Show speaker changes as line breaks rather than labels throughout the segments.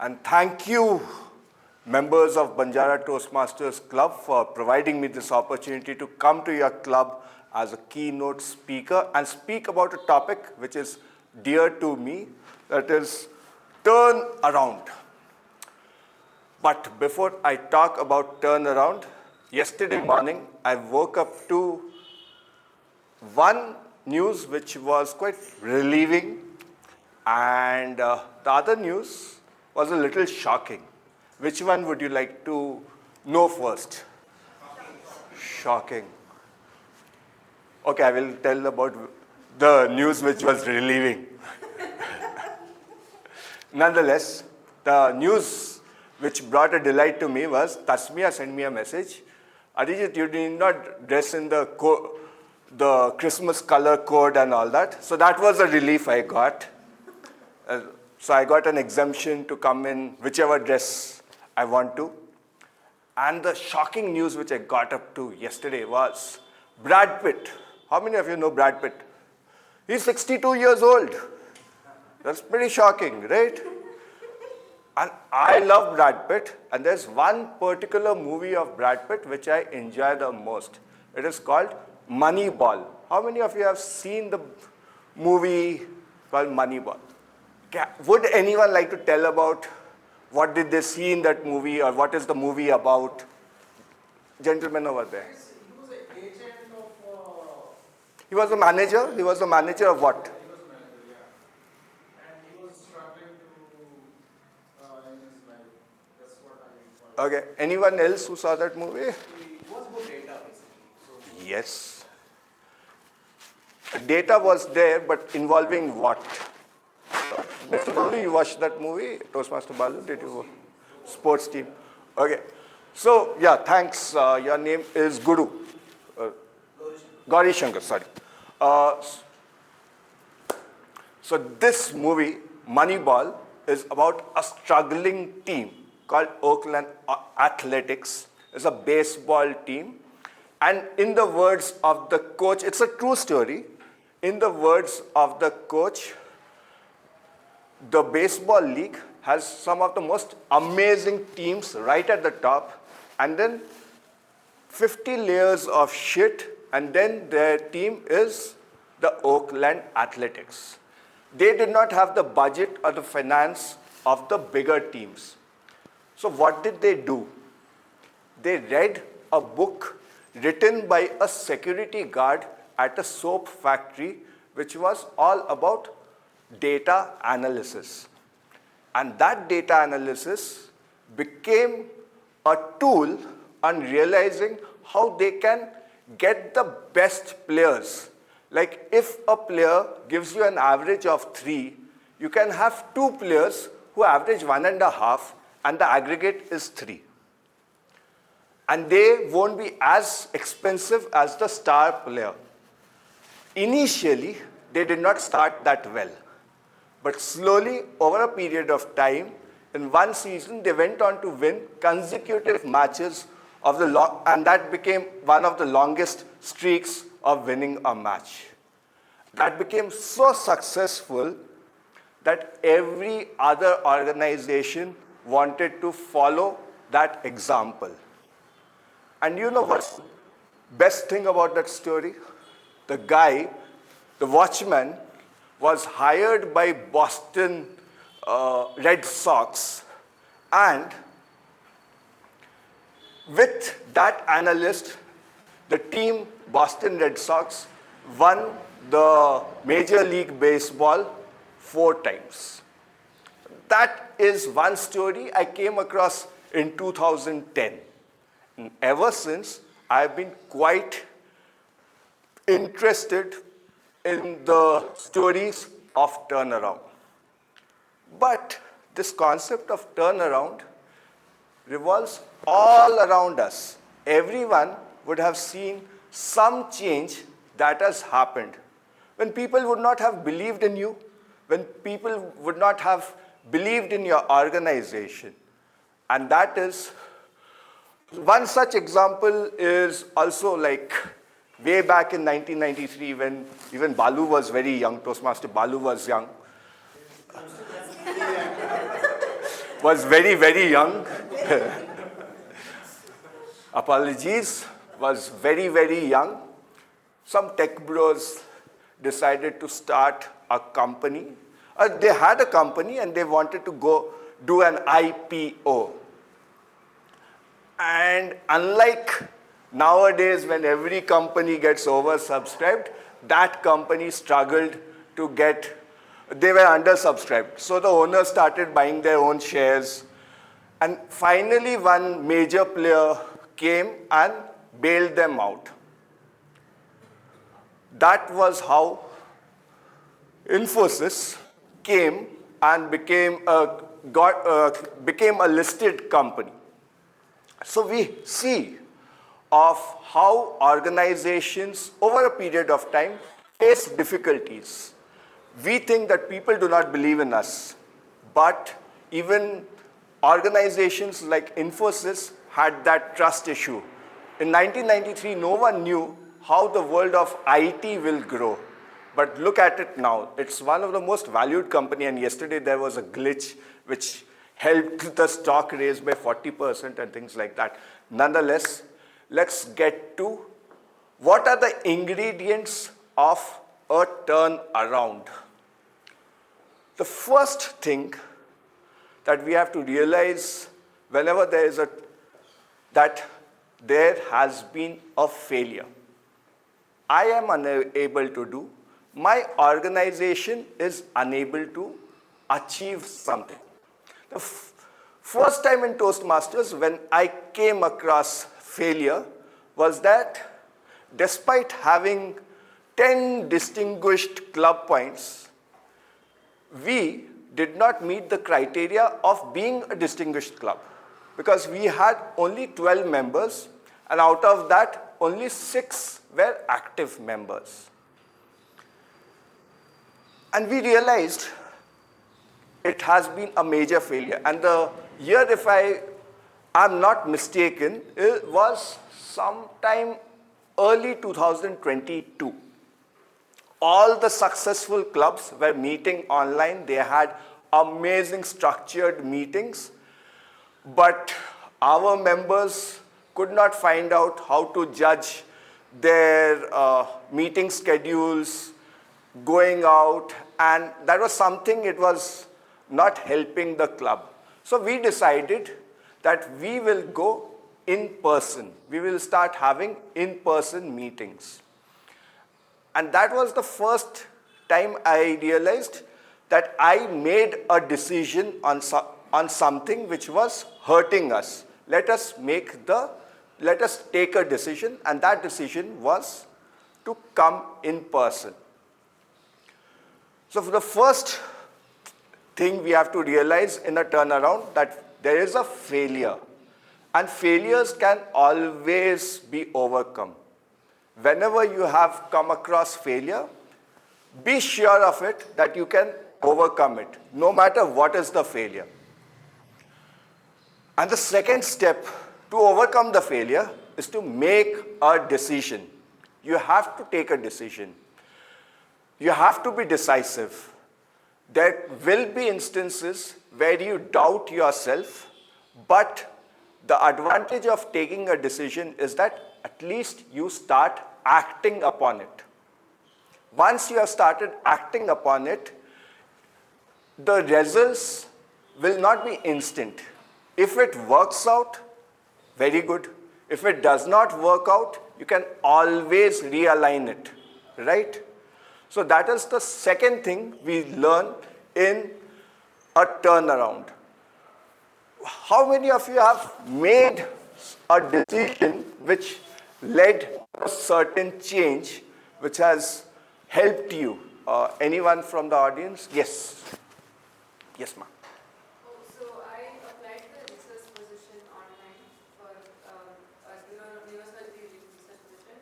And thank you, members of Banjara Toastmasters Club, for providing me this opportunity to come to your club as a keynote speaker and speak about a topic which is dear to me, that is turn around. But before I talk about turnaround, yesterday morning I woke up to one news which was quite relieving, and the other news was a little shocking. Which one would you like to know first? Shocking. Okay, I will tell about the news which was relieving. Nonetheless, the news which brought a delight to me was Tasmia sent me a message. Arijith, you did not dress in the Christmas color code and all that. So that was a relief I got. So I got an exemption to come in whichever dress I want to. And the shocking news which I got up to yesterday was Brad Pitt. How many of you know Brad Pitt? He's 62 years old. That's pretty shocking, right? And I love Brad Pitt, and there's one particular movie of Brad Pitt which I enjoy the most. It is called Moneyball. How many of you have seen the movie called Moneyball? Would anyone like to tell about what did they see in that movie, or what is the movie about? Gentleman over there.
He was an agent of...
He was a manager? He was a manager of what?
He was a manager, yeah. And he was struggling to in his life. That's what I recall.
Okay. Anyone else who saw that movie?
It was about data, basically. So,
Yes. Data was there, but involving what? Mr. Balu, you watched that movie? Toastmaster Balu, did you? Sports team. Okay. So, yeah, thanks. Your name is Guru. Gauri Shankar, sorry. So this movie, Moneyball, is about a struggling team called Oakland Athletics. It's a baseball team. And in the words of the coach, it's a true story. In the words of the coach, the baseball league has some of the most amazing teams right at the top, and then 50 layers of shit, and then their team is the Oakland Athletics. They did not have the budget or the finance of the bigger teams. So what did they do? They read a book written by a security guard at a soap factory, which was all about data analysis. And that data analysis became a tool on realizing how they can get the best players. Like if a player gives you an average of 3, you can have 2 players who average 1.5, and the aggregate is 3. And they won't be as expensive as the star player. Initially, they did not start that well. But slowly, over a period of time, in one season, they went on to win consecutive matches of and that became one of the longest streaks of winning a match. That became so successful that every other organization wanted to follow that example. And you know what's the best thing about that story? The guy, the watchman, was hired by Boston Red Sox, and with that analyst, the team Boston Red Sox won the Major League Baseball 4 times. That is one story I came across in 2010. And ever since, I've been quite interested in the stories of turnaround. But this concept of turnaround revolves all around us. Everyone would have seen some change that has happened. When people would not have believed in you, when people would not have believed in your organization. And that is, one such example is also like way back in 1993 when even Balu was very young, Toastmaster Balu was young. was very, very young. Apologies, was very, very young. Some tech bros decided to start a company. They had a company and they wanted to go do an IPO. And unlike nowadays when every company gets oversubscribed, that company struggled to get, they were undersubscribed. So the owners started buying their own shares. And finally one major player came and bailed them out. That was how Infosys came and became a listed company. So we see of how organizations over a period of time face difficulties. We think that people do not believe in us, but even organizations like Infosys had that trust issue. In 1993, no one knew how the world of IT will grow. But look at it now. It's one of the most valued company, and yesterday there was a glitch which helped the stock raise by 40% and things like that. Nonetheless, let's get to what are the ingredients of a turnaround. The first thing that we have to realize whenever that there has been a failure. I am unable to do, my organization is unable to achieve something. The first time in Toastmasters when I came across failure was that despite having 10 distinguished club points, we did not meet the criteria of being a distinguished club because we had only 12 members and out of that only 6 were active members. And we realized it has been a major failure. And the year, if I am not mistaken, it was sometime early 2022. All the successful clubs were meeting online. They had amazing structured meetings. But our members could not find out how to judge their meeting schedules, going out, and that was something, it was not helping the club. So we decided that we will go in person. We will start having in-person meetings. And that was the first time I realized that I made a decision on something which was hurting us. Let us take a decision, and that decision was to come in person. So for the first thing we have to realize in a turnaround that there is a failure, and failures can always be overcome. Whenever you have come across failure, be sure of it that you can overcome it, no matter what is the failure. And the second step to overcome the failure is to make a decision. You have to take a decision. You have to be decisive. There will be instances where you doubt yourself, but the advantage of taking a decision is that at least you start acting upon it. Once you have started acting upon it, the results will not be instant. If it works out, very good. If it does not work out, you can always realign it, right? So that is the second thing we learn in a turnaround. How many of you have made a decision which led to a certain change which has helped you? Anyone from the audience? Yes. Yes, ma'am.
So I applied for the research position online for a university research position,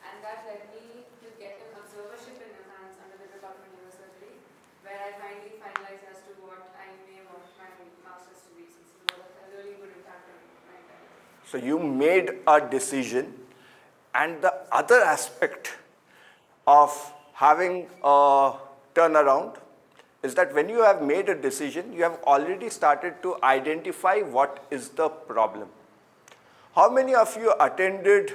and that led me to get an observership in finance under the Department of University, where I finally finalized as to what I may want my master's to be, since it was a really good impact on my time.
So you made a decision, and the other aspect of having a turnaround is that when you have made a decision, you have already started to identify what is the problem. How many of you attended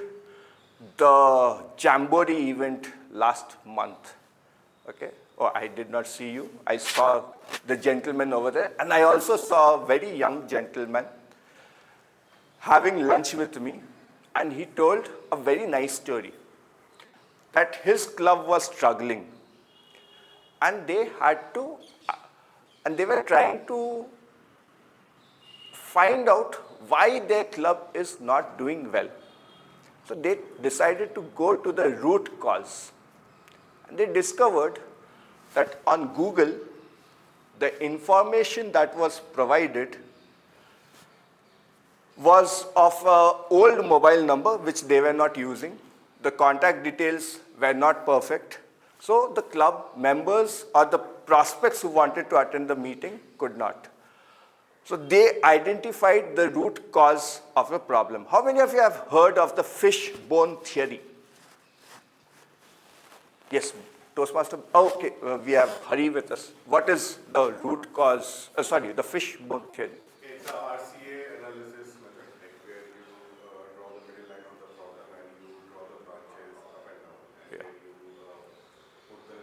the Jamboree event last month? Okay. Oh, I did not see you. I saw the gentleman over there, and I also saw a very young gentleman having lunch with me, and he told a very nice story that his club was struggling, and they were trying to find out why their club is not doing well. So they decided to go to the root cause. And they discovered that on Google, the information that was provided was of an old mobile number which they were not using. The contact details were not perfect. So the club members or the prospects who wanted to attend the meeting could not. So they identified the root cause of the problem. How many of you have heard of the fishbone theory? Yes, Toastmaster. Okay, we have Hari with us. What is the root cause? The fishbone theory.
It's a RCA analysis method, like where you draw the middle line of the problem and you draw the branches up and down, and then you put the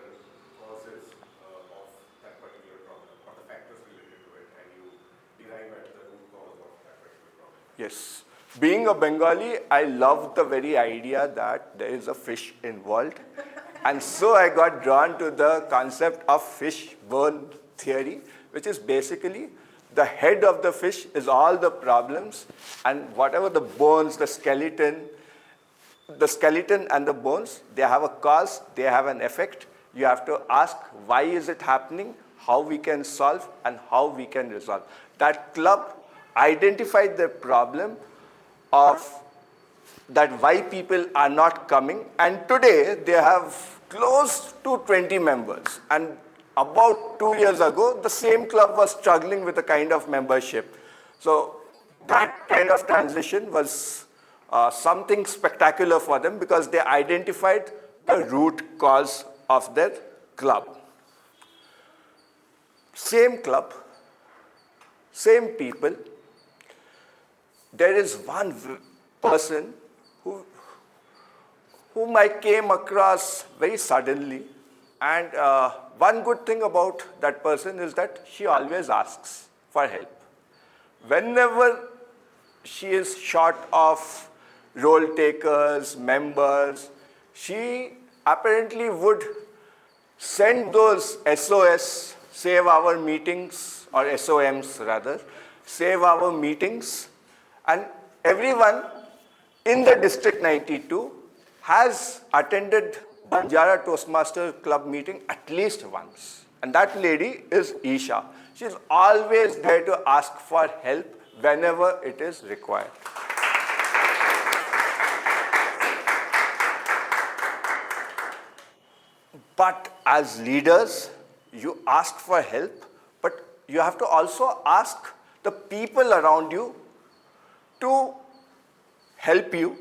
causes of that particular problem or the factors related to it, and you derive at the root cause of that particular problem.
Yes. Being a Bengali, I love the very idea that there is a fish involved. And so I got drawn to the concept of fishbone theory, which is basically the head of the fish is all the problems, and whatever the bones, the skeleton and the bones, they have a cause, they have an effect. You have to ask why is it happening, how we can solve, and how we can resolve. That club identified the problem of that why people are not coming, and today they have close to 20 members. And about 2 years ago, the same club was struggling with a kind of membership. So that kind of transition was something spectacular for them because they identified the root cause of their club. Same club, same people. There is one person whom I came across very suddenly. And one good thing about that person is that she always asks for help. Whenever she is short of role takers, members, she apparently would send those SOS, save our meetings, or SOMs rather, save our meetings, and everyone in the District 92 has attended Banjara Toastmaster Club meeting at least once. And that lady is Isha. She's always there to ask for help whenever it is required. But as leaders, you ask for help, but you have to also ask the people around you to help you,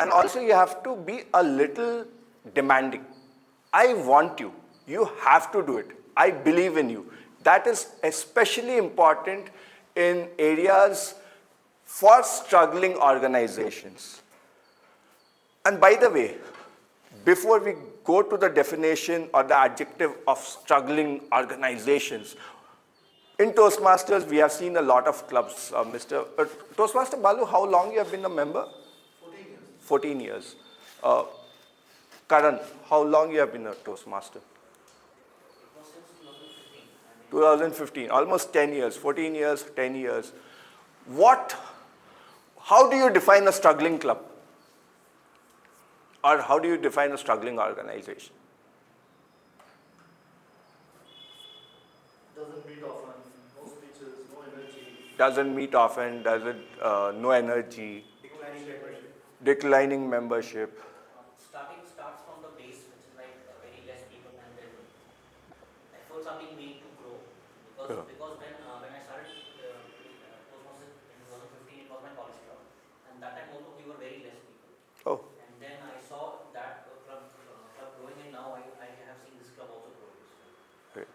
and also you have to be a little demanding. I want you. You have to do it. I believe in you. That is especially important in areas for struggling organizations. And by the way, before we go to the definition or the adjective of struggling organizations, in Toastmasters, we have seen a lot of clubs. Toastmaster Balu, how long you have been a member? 14 years. Karan, how long you have been a Toastmaster? 2015, almost 10 years, 14 years, 10 years. How do you define a struggling club? Or how do you define a struggling organization?
Doesn't meet often, no speeches, no energy.
Doesn't meet often, no energy. Declining membership.
Starts from the base, which is like very less people, and then effort are being made to grow. Because when I started Toastmasters in 2015, it was my college club, and that time also we were very less people.
Oh.
And then I saw that club growing, and now I have seen this club also grow.
Okay.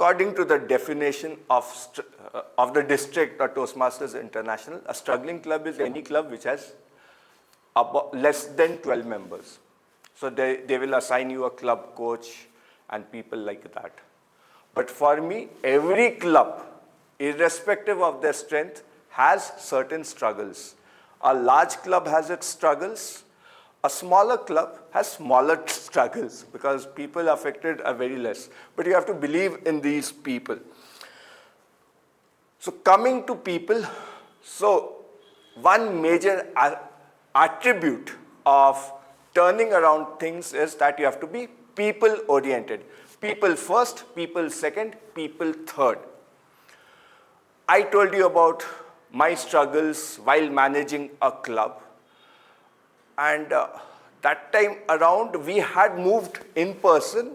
according to the definition of the district or Toastmasters International, a struggling club is any club which has less than 12 members. So they will assign you a club coach and people like that. But for me, every club, irrespective of their strength, has certain struggles. A large club has its struggles. A smaller club has smaller struggles because people affected are very less. But you have to believe in these people. So coming to people, so one major attribute of turning around things is that you have to be people-oriented. People first, people second, people third. I told you about my struggles while managing a club. And that time around, we had moved in person.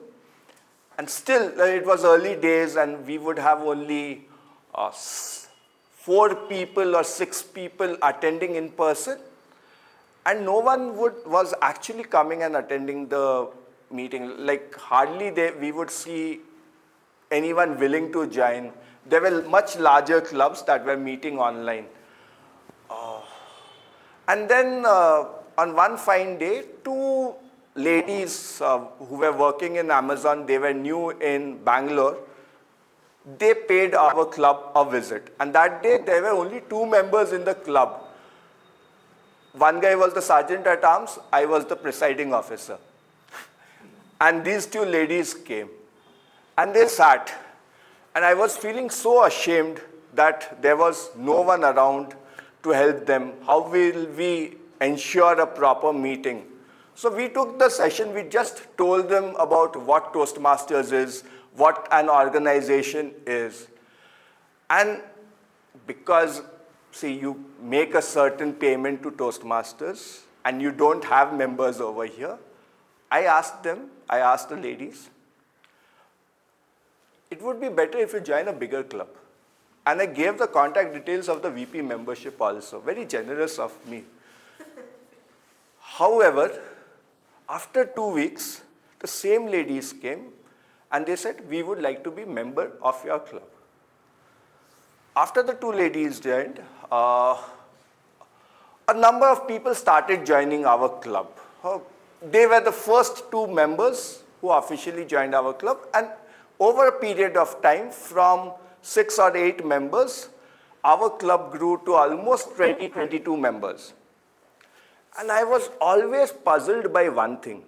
And still, it was early days, and we would have only 4 people or 6 people attending in person. And no one was actually coming and attending the meeting. Like hardly we would see anyone willing to join. There were much larger clubs that were meeting online. And then on one fine day, 2 ladies who were working in Amazon, they were new in Bangalore, they paid our club a visit. And that day, there were only 2 members in the club. One guy was the sergeant at arms, I was the presiding officer. And these 2 ladies came. And they sat. And I was feeling so ashamed that there was no one around to help them. How will we ensure a proper meeting? So we took the session, we just told them about what Toastmasters is, what an organization is. And because, see, you make a certain payment to Toastmasters and you don't have members over here, I asked the ladies, it would be better if you join a bigger club. And I gave the contact details of the VP membership also, very generous of me. However, after 2 weeks, the same ladies came and they said, we would like to be member of your club. After the 2 ladies joined, a number of people started joining our club. They were the first 2 members who officially joined our club, and over a period of time, from 6 or 8 members, our club grew to almost 20, 22 members. And I was always puzzled by one thing.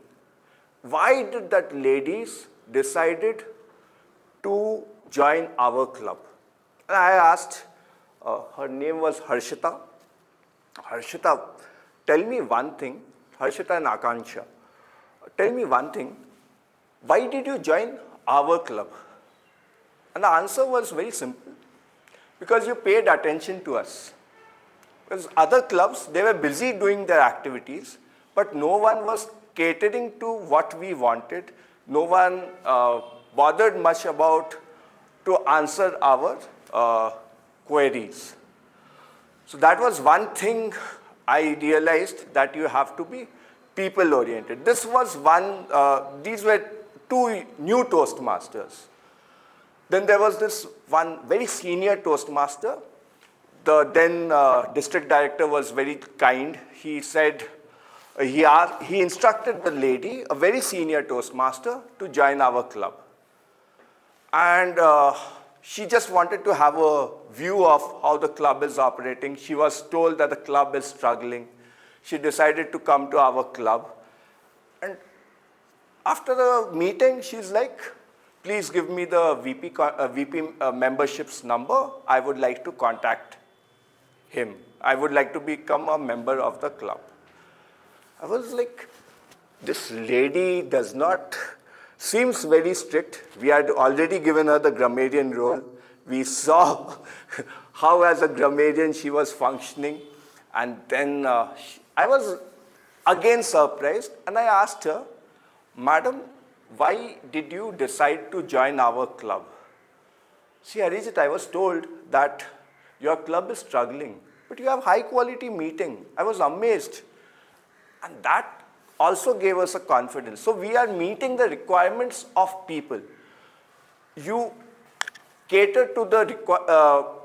Why did that ladies decided to join our club? And I asked, her name was Harshita. Harshita, tell me one thing, Harshita and Akansha, tell me one thing, why did you join our club? And the answer was very simple. Because you paid attention to us. Because other clubs, they were busy doing their activities, but no one was catering to what we wanted. No one bothered much about to answer our queries. So that was one thing I realized, that you have to be people-oriented. This was one, these were 2 new Toastmasters. Then there was this one very senior Toastmaster. The then district director was very kind. He said, he instructed the lady, a very senior Toastmaster, to join our club. And she just wanted to have a view of how the club is operating. She was told that the club is struggling. She decided to come to our club. And after the meeting, she's like, please give me the VP membership's number. I would like to contact him. I would like to become a member of the club. I was like, this lady seems very strict. We had already given her the grammarian role. We saw how as a grammarian she was functioning. And then I was again surprised, and I asked her, Madam, why did you decide to join our club? See, Arijith, I was told that your club is struggling, but you have high quality meeting. I was amazed. And that also gave us a confidence. So we are meeting the requirements of people. You cater to the